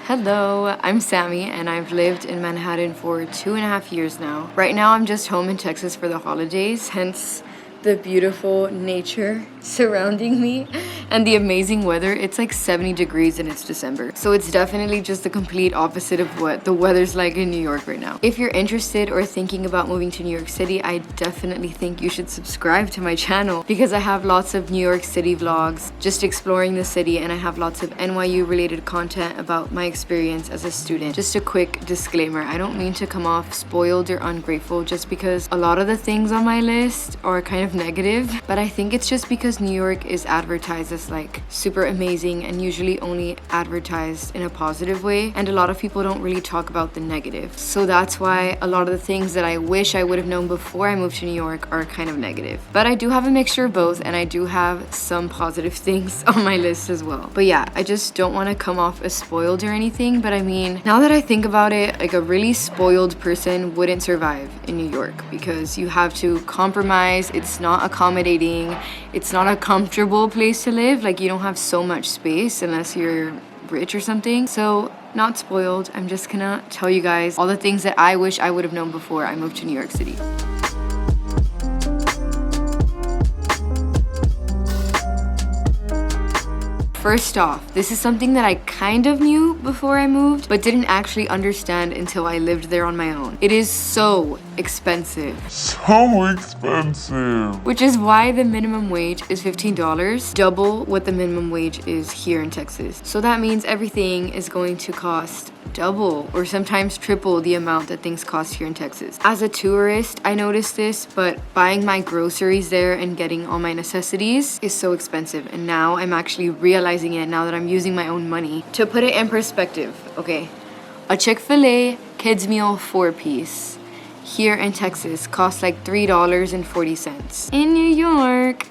Hello, I'm Sammy and I've lived in Manhattan for 2.5 years now. Right now I'm just home in Texas for the holidays, hence the beautiful nature surrounding me and the amazing weather. It's like 70 degrees and it's December. So it's definitely just the complete opposite of what the weather's like in New York right now. If you're interested or thinking about moving to New York City, I definitely think you should subscribe to my channel because I have lots of New York City vlogs just exploring the city, and I have lots of NYU related content about my experience as a student. Just a quick disclaimer, I don't mean to come off spoiled or ungrateful just because a lot of the things on my list are kind of negative, but I think it's just because New York is advertised as like super amazing and usually only advertised in a positive way, and a lot of people don't really talk about the negative. So that's why a lot of the things that I wish I would have known before I moved to New York are kind of negative. But I do have a mixture of both, and I do have some positive things on my list as well. But yeah, I just don't want to come off as spoiled or anything, but I mean, now that I think about it, like a really spoiled person wouldn't survive in New York because you have to compromise. It's not accommodating. It's not a comfortable place to live. Like, you don't have so much space unless you're rich or something. So not spoiled. I'm just gonna tell you guys all the things that I wish I would have known before I moved to New York City. First off, this is something that I kind of knew before I moved, but didn't actually understand until I lived there on my own. It is so expensive. So expensive. Which is why the minimum wage is $15, double what the minimum wage is here in Texas. So that means everything is going to cost double or sometimes triple the amount that things cost here in Texas. As a tourist, I noticed this, but buying my groceries there and getting all my necessities is so expensive. And now I'm actually realizing it now that I'm using my own money. To put it in perspective, okay, a Chick-fil-A kids meal 4-piece here in Texas costs like $3.40. In New York,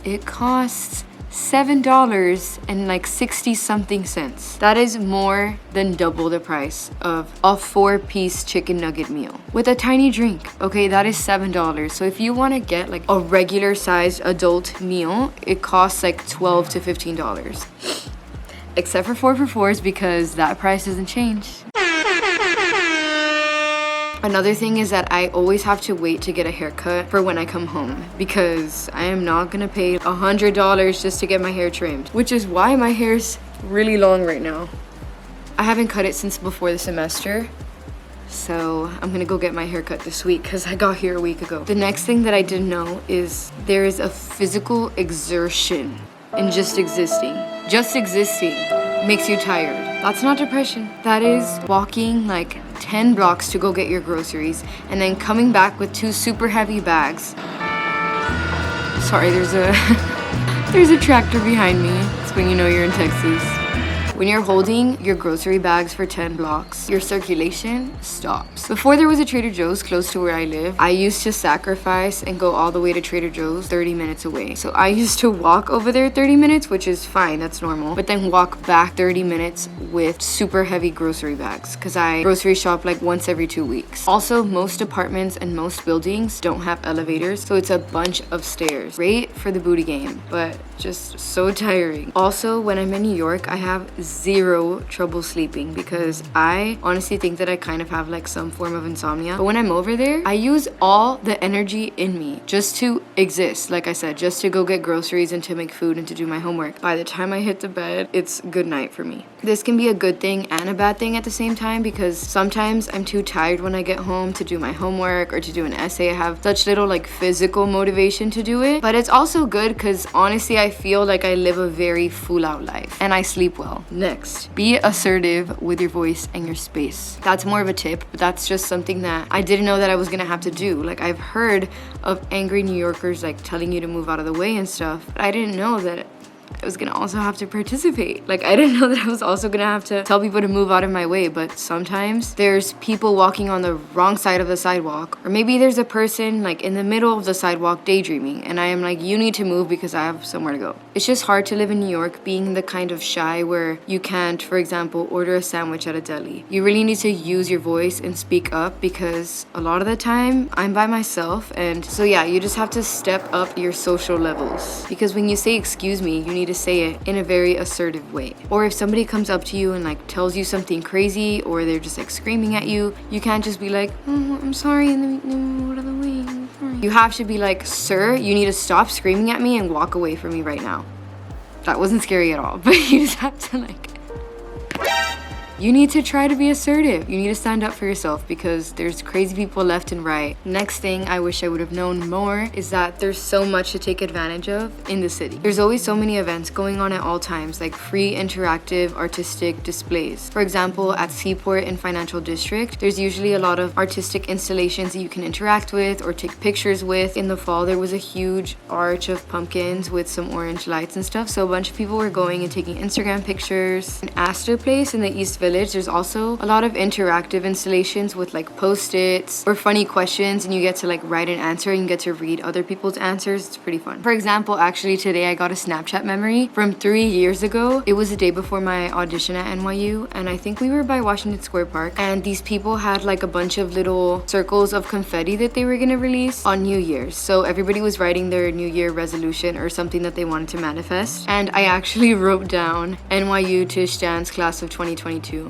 it costs $7 and like 60 something cents. That is more than double the price of a 4-piece chicken nugget meal with a tiny drink. Okay, that is $7. So if you want to get like a regular sized adult meal, it costs like $12 to $15. Except for 4 for $4s because that price doesn't change. Another thing is that I always have to wait to get a haircut for when I come home because I am not gonna pay $100 just to get my hair trimmed, which is why my hair's really long right now. I haven't cut it since before the semester, so I'm gonna go get my hair cut this week because I got here a week ago. The next thing that I didn't know is there is a physical exertion in just existing. Just existing makes you tired. That's not depression. That is walking like 10 blocks to go get your groceries and then coming back with 2 super heavy bags. Sorry, there's a tractor behind me. It's when you know you're in Texas. When you're holding your grocery bags for 10 blocks, your circulation stops. Before there was a Trader Joe's close to where I live, I used to sacrifice and go all the way to Trader Joe's 30 minutes away. So I used to walk over there 30 minutes, which is fine, that's normal, but then walk back 30 minutes with super heavy grocery bags because I grocery shop like once every 2 weeks. Also, most apartments and most buildings don't have elevators, so it's a bunch of stairs. Great for the booty game, but just so tiring. Also, when I'm in New York, I have zero trouble sleeping because I honestly think that I kind of have like some form of insomnia. But when I'm over there, I use all the energy in me just to exist. Like I said, just to go get groceries and to make food and to do my homework. By the time I hit the bed, it's good night for me. This can be a good thing and a bad thing at the same time because sometimes I'm too tired when I get home to do my homework or to do an essay. I have such little like physical motivation to do it. But it's also good because honestly, I feel like I live a very full out life and I sleep well. Next, be assertive with your voice and your space. That's more of a tip, but that's just something that I didn't know that I was gonna have to do. Like, I've heard of angry New Yorkers like telling you to move out of the way and stuff, but I didn't know that I was gonna also have to participate. Like, I didn't know that I was also gonna have to tell people to move out of my way, but sometimes there's people walking on the wrong side of the sidewalk, or maybe there's a person like in the middle of the sidewalk daydreaming, and I am like, you need to move because I have somewhere to go. It's just hard to live in New York being the kind of shy where you can't, for example, order a sandwich at a deli. You really need to use your voice and speak up because a lot of the time I'm by myself, and so yeah, you just have to step up your social levels because when you say excuse me, you need to to say it in a very assertive way. Or if somebody comes up to you and like tells you something crazy, or they're just like screaming at you, you can't just be like, oh, I'm sorry, and then what are the way? I'm sorry. You have to be like, sir, you need to stop screaming at me and walk away from me right now. That wasn't scary at all, but you just have to like, you need to try to be assertive. You need to stand up for yourself because there's crazy people left and right. Next thing I wish I would have known more is that there's so much to take advantage of in the city. There's always so many events going on at all times, like free interactive artistic displays. For example, at Seaport and Financial District, there's usually a lot of artistic installations that you can interact with or take pictures with. In the fall, there was a huge arch of pumpkins with some orange lights and stuff. So a bunch of people were going and taking Instagram pictures. In Astor Place in the East Village, there's also a lot of interactive installations with like post-its or funny questions, and you get to like write an answer and you get to read other people's answers. It's pretty fun. For example, actually today I got a Snapchat memory from 3 years ago. It was the day before my audition at NYU, and I think we were by Washington Square Park, and these people had like a bunch of little circles of confetti that they were gonna release on New Year's. So everybody was writing their New Year resolution or something that they wanted to manifest, and I actually wrote down NYU Tish Jan's class of 2022.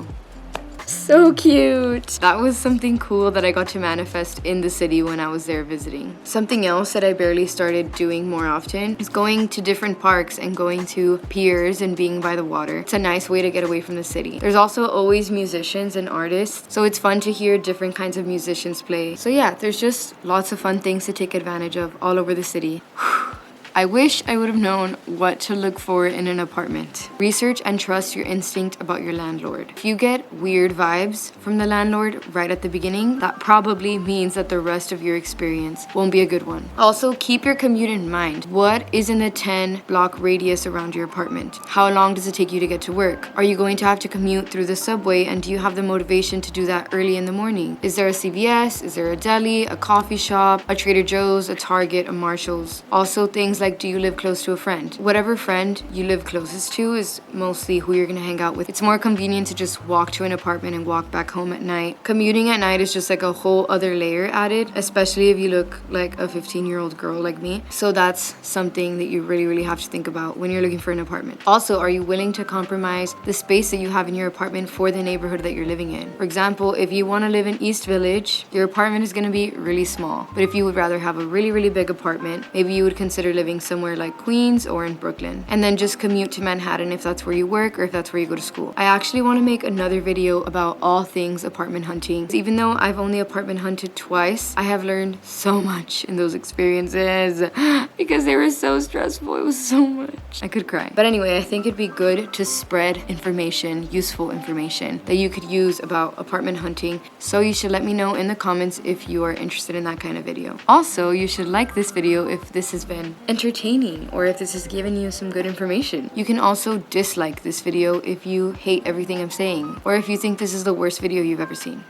So cute. That was something cool that I got to manifest in the city when I was there visiting. Something else that I barely started doing more often is going to different parks and going to piers and being by the water. It's a nice way to get away from the city. There's also always musicians and artists, so it's fun to hear different kinds of musicians play. So yeah, there's just lots of fun things to take advantage of all over the city. I wish I would have known what to look for in an apartment. Research and trust your instinct about your landlord. If you get weird vibes from the landlord right at the beginning, that probably means that the rest of your experience won't be a good one. Also, keep your commute in mind. What is in a 10-block radius around your apartment? How long does it take you to get to work? Are you going to have to commute through the subway, and do you have the motivation to do that early in the morning? Is there a CVS? Is there a deli, a coffee shop, a Trader Joe's, a Target, a Marshall's? Also, things like, do you live close to a friend? Whatever friend you live closest to is mostly who you're gonna hang out with. It's more convenient to just walk to an apartment and walk back home at night. Commuting at night is just like a whole other layer added, especially if you look like a 15-year-old girl like me. So that's something that you really have to think about when you're looking for an apartment. Also, are you willing to compromise the space that you have in your apartment for the neighborhood that you're living in? For example, if you want to live in East Village, your apartment is gonna be really small. But if you would rather have a really big apartment, maybe you would consider living somewhere like Queens or in Brooklyn, and then just commute to Manhattan if that's where you work or if that's where you go to school. I actually want to make another video about all things apartment hunting. Even though I've only apartment hunted twice, I have learned so much in those experiences because they were so stressful. It was so much. I could cry. But anyway, I think it'd be good to spread information, useful information that you could use about apartment hunting. So you should let me know in the comments if you are interested in that kind of video. Also, you should like this video if this has been entertaining or if this has given you some good information. You can also dislike this video if you hate everything I'm saying, or if you think this is the worst video you've ever seen.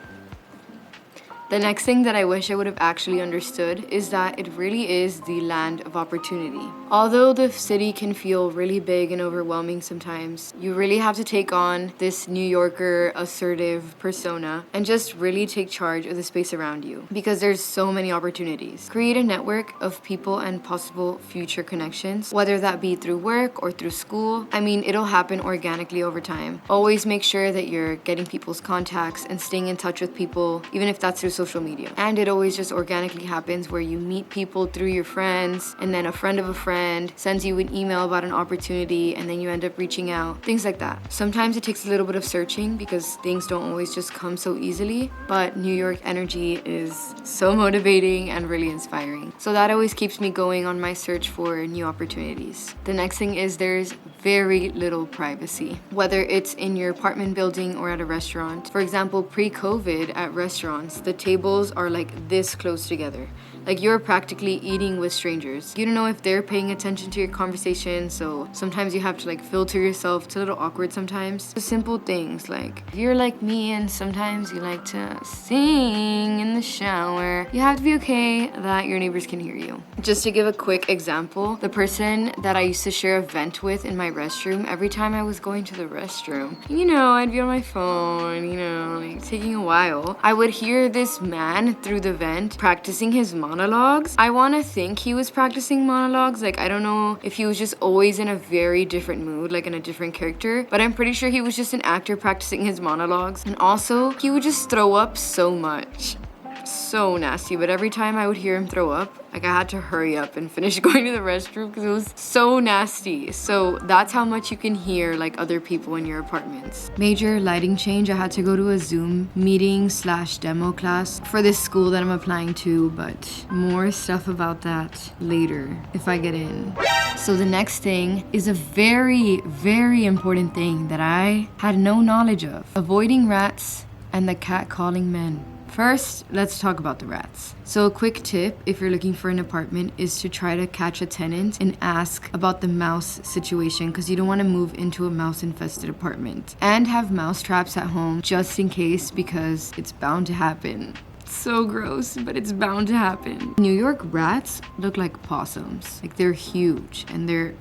The next thing that I wish I would have actually understood is that it really is the land of opportunity. Although the city can feel really big and overwhelming sometimes, you really have to take on this New Yorker assertive persona and just really take charge of the space around you, because there's so many opportunities. Create a network of people and possible future connections, whether that be through work or through school. I mean, it'll happen organically over time. Always make sure that you're getting people's contacts and staying in touch with people, even if that's through social media. And it always just organically happens where you meet people through your friends, and then a friend of a friend sends you an email about an opportunity, and then you end up reaching out. Things like that. Sometimes it takes a little bit of searching because things don't always just come so easily, but New York energy is so motivating and really inspiring. So that always keeps me going on my search for new opportunities. The next thing is there's very little privacy, whether it's in your apartment building or at a restaurant. For example, pre-COVID at restaurants, the tables are like this close together. Like you're practically eating with strangers. You don't know if they're paying attention to your conversation, so sometimes you have to like filter yourself. It's a little awkward sometimes. Simple things like if you're like me and sometimes you like to sing in the shower, you have to be okay that your neighbors can hear you. Just to give a quick example, the person that I used to share a vent with in my restroom, every time I was going to the restroom, you know, I'd be on my phone, you know, like taking a while. I would hear this man through the vent practicing his monologues. I want to think he was practicing monologues. Like, I don't know if he was just always in a very different mood, like in a different character, but I'm pretty sure he was just an actor practicing his monologues. And also, he would just throw up so much. So nasty. But every time I would hear him throw up, like I had to hurry up and finish going to the restroom because it was so nasty. So that's how much you can hear like other people in your apartments. Major lighting change. I had to go to a Zoom meeting / demo class for this school that I'm applying to, but more stuff about that later if I get in. So the next thing is a very, very important thing that I had no knowledge of. Avoiding rats and the catcalling men. First, let's talk about the rats. So a quick tip if you're looking for an apartment is to try to catch a tenant and ask about the mouse situation because you don't want to move into a mouse infested apartment. And have mouse traps at home just in case because it's bound to happen. So gross, but it's bound to happen. New York rats look like possums. Like they're huge and they're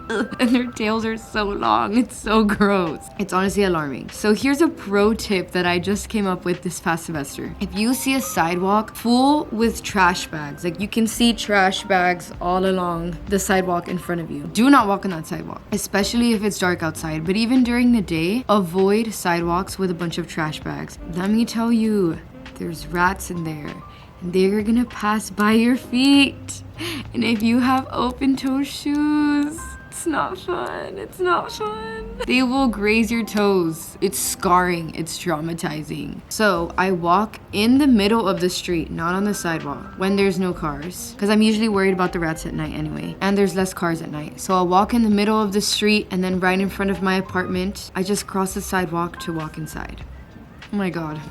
and their tails are so long. It's so gross. It's honestly alarming. So here's a pro tip that I just came up with this past semester. If you see a sidewalk full with trash bags, like you can see trash bags all along the sidewalk in front of you, do not walk on that sidewalk, especially if it's dark outside. But even during the day, avoid sidewalks with a bunch of trash bags. Let me tell you, there's rats in there. They're gonna pass by your feet. And if you have open-toe shoes, it's not fun. It's not fun. They will graze your toes. It's scarring. It's traumatizing. So I walk in the middle of the street, not on the sidewalk, when there's no cars. Because I'm usually worried about the rats at night anyway. And there's less cars at night. So I'll walk in the middle of the street and then right in front of my apartment, I just cross the sidewalk to walk inside. Oh my God.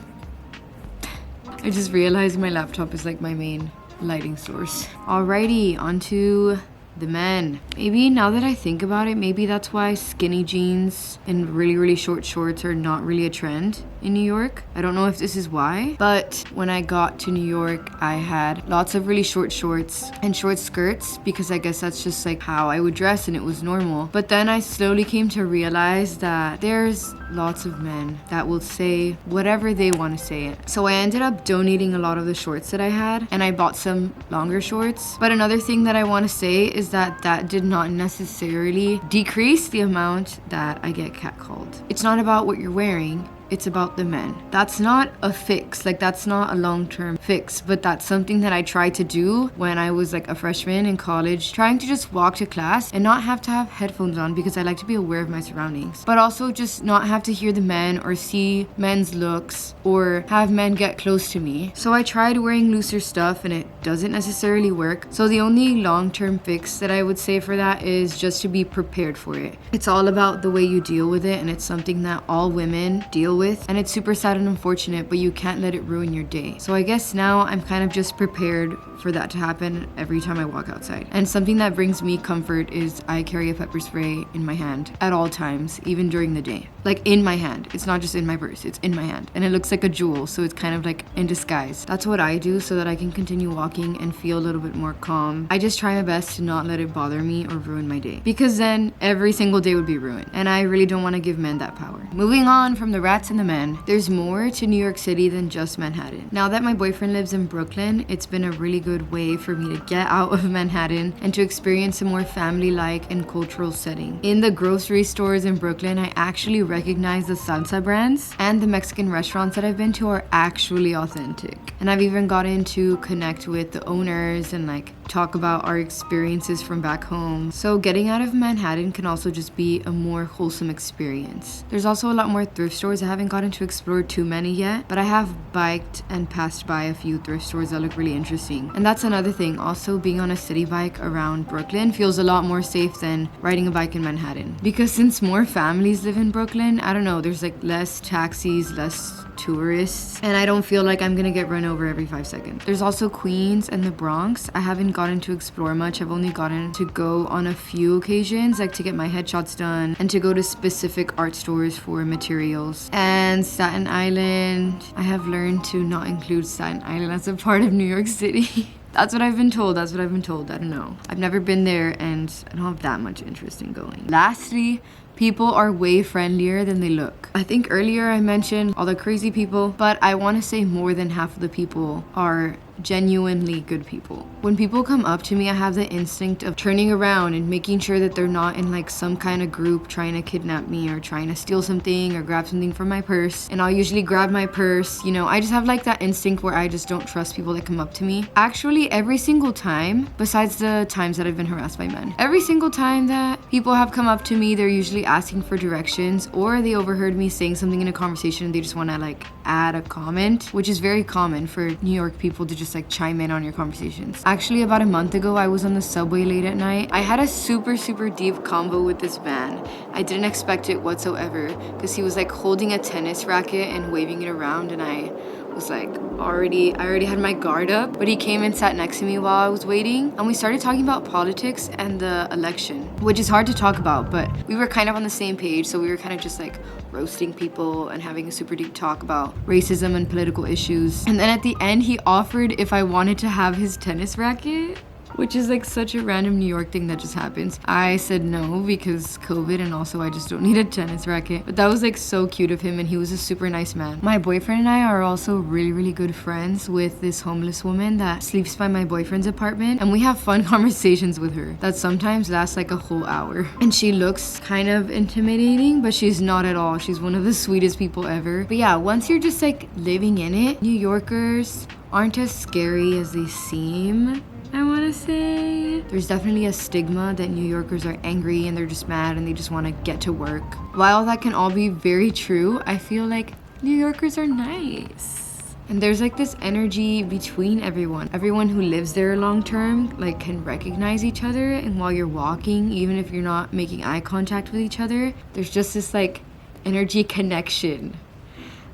I just realized my laptop is like my main lighting source. Alrighty, onto the men. Maybe now that I think about it, maybe that's why skinny jeans and really, really short shorts are not really a trend in New York. I don't know if this is why, but when I got to New York, I had lots of really short shorts and short skirts because I guess that's just like how I would dress and it was normal. But then I slowly came to realize that there's lots of men that will say whatever they want to say. So I ended up donating a lot of the shorts that I had and I bought some longer shorts. But another thing that I want to say is that did not necessarily decrease the amount that I get catcalled. It's not about what you're wearing. It's about the men. That's not a fix, like that's not a long-term fix, but that's something that I tried to do when I was like a freshman in college, trying to just walk to class and not have to have headphones on because I like to be aware of my surroundings, but also just not have to hear the men or see men's looks or have men get close to me. So I tried wearing looser stuff and it doesn't necessarily work. So the only long-term fix that I would say for that is just to be prepared for it. It's all about the way you deal with it, and it's something that all women deal with, and it's super sad and unfortunate, but you can't let it ruin your day. So I guess now I'm kind of just prepared for that to happen every time I walk outside. And something that brings me comfort is I carry a pepper spray in my hand at all times, even during the day. Like in my hand. It's not just in my purse, it's in my hand. And it looks like a jewel, so it's kind of like in disguise. That's what I do so that I can continue walking and feel a little bit more calm. I just try my best to not let it bother me or ruin my day, because then every single day would be ruined. And I really don't want to give men that power. Moving on from the rats and the men, there's more to New York City than just Manhattan. Now that my boyfriend lives in Brooklyn, it's been a really good way for me to get out of Manhattan and to experience a more family-like and cultural setting. In the grocery stores in Brooklyn, I actually recognize the salsa brands, and the Mexican restaurants that I've been to are actually authentic. And I've even gotten to connect with the owners and like talk about our experiences from back home. So getting out of Manhattan can also just be a more wholesome experience. There's also a lot more thrift stores. I haven't gotten to explore too many yet, but I have biked and passed by a few thrift stores that look really interesting. And that's another thing. Also, being on a city bike around Brooklyn feels a lot more safe than riding a bike in Manhattan. Because since more families live in Brooklyn, I don't know, there's like less taxis, less tourists, and I don't feel like I'm gonna get run over every 5 seconds. There's also Queens and the Bronx. I haven't gotten to explore much. I've only gotten to go on a few occasions, like to get my headshots done and to go to specific art stores for materials. And Staten Island, I have learned to not include Staten Island as a part of New York City. That's what I've been told. That's what I've been told. I don't know. I've never been there and I don't have that much interest in going. Lastly, people are way friendlier than they look. I think earlier I mentioned all the crazy people, but I want to say more than half of the people are genuinely good people. When people come up to me, I have the instinct of turning around and making sure that they're not in like some kind of group trying to kidnap me or trying to steal something or grab something from my purse. And I'll usually grab my purse. You know, I just have like that instinct where I just don't trust people that come up to me. Actually, every single time, besides the times that I've been harassed by men, every single time that people have come up to me, they're usually asking for directions or they overheard me saying something in a conversation and they just want to like add a comment, which is very common for New York people to just like chime in on your conversations. Actually, about a month ago, I was on the subway late at night. I had a super deep convo with this man. I didn't expect it whatsoever because he was like holding a tennis racket and waving it around, and I was like I already had my guard up, but he came and sat next to me while I was waiting, and we started talking about politics and the election, which is hard to talk about, but we were kind of on the same page, so we were kind of just like roasting people and having a super deep talk about racism and political issues. And then at the end, he offered if I wanted to have his tennis racket, which is like such a random New York thing that just happens. I said no because COVID, and also I just don't need a tennis racket. But that was like so cute of him, and he was a super nice man. My boyfriend and I are also really good friends with this homeless woman that sleeps by my boyfriend's apartment, and we have fun conversations with her that sometimes last like a whole hour. And she looks kind of intimidating, but she's not at all. She's one of the sweetest people ever. But yeah, once you're just like living in it, New Yorkers aren't as scary as they seem. I want to say there's definitely a stigma that New Yorkers are angry and they're just mad and they just want to get to work. While that can all be very true, I feel like New Yorkers are nice. And there's like this energy between everyone. Everyone who lives there long term like can recognize each other, and while you're walking, even if you're not making eye contact with each other, there's just this like energy connection.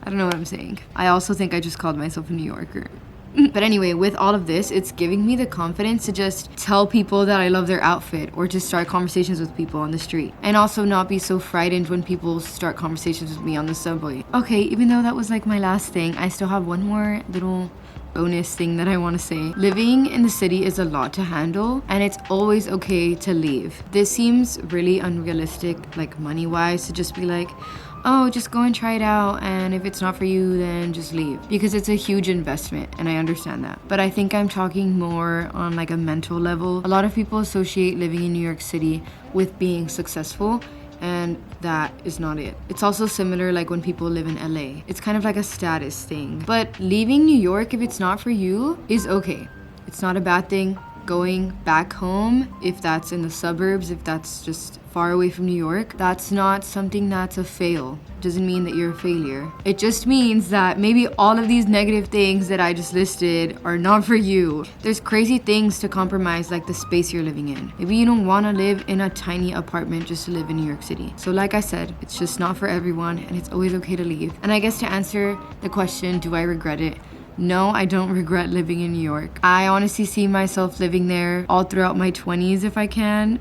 I don't know what I'm saying. I also think I just called myself a New Yorker. But anyway, with all of this, it's giving me the confidence to just tell people that I love their outfit or to start conversations with people on the street. And also not be so frightened when people start conversations with me on the subway. Okay, even though that was like my last thing, I still have one more little bonus thing that I want to say. Living in the city is a lot to handle, and it's always okay to leave. This seems really unrealistic, like money-wise, to just be like, oh, just go and try it out, and if it's not for you, then just leave. Because it's a huge investment, and I understand that. But I think I'm talking more on like a mental level. A lot of people associate living in New York City with being successful, and that is not it. It's also similar like when people live in LA. It's kind of like a status thing. But leaving New York, if it's not for you, is okay. It's not a bad thing. Going back home, if that's in the suburbs, if that's just far away from New York, that's not something that's a fail. Doesn't mean that you're a failure. It just means that maybe all of these negative things that I just listed are not for you. There's crazy things to compromise, like the space you're living in. Maybe you don't want to live in a tiny apartment just to live in New York City. So like I said, it's just not for everyone, and it's always okay to leave. And I guess to answer the question, do I regret it? No, I don't regret living in New York. I honestly see myself living there all throughout my 20s if I can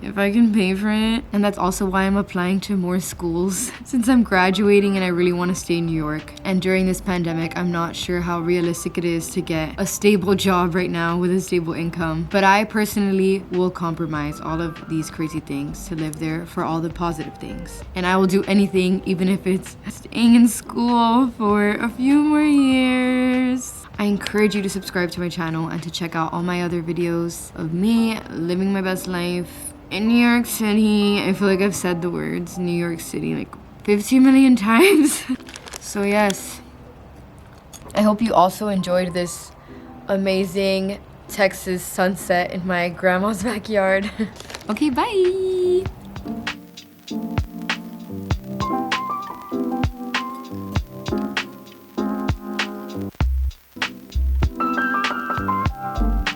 pay for it. And that's also why I'm applying to more schools since I'm graduating and I really want to stay in New York. And during this pandemic, I'm not sure how realistic it is to get a stable job right now with a stable income. But I personally will compromise all of these crazy things to live there for all the positive things. And I will do anything, even if it's staying in school for a few more years. I encourage you to subscribe to my channel and to check out all my other videos of me living my best life in New York City. I feel like I've said the words New York City like 15 million times. So yes, I hope you also enjoyed this amazing Texas sunset in my grandma's backyard. Okay, bye.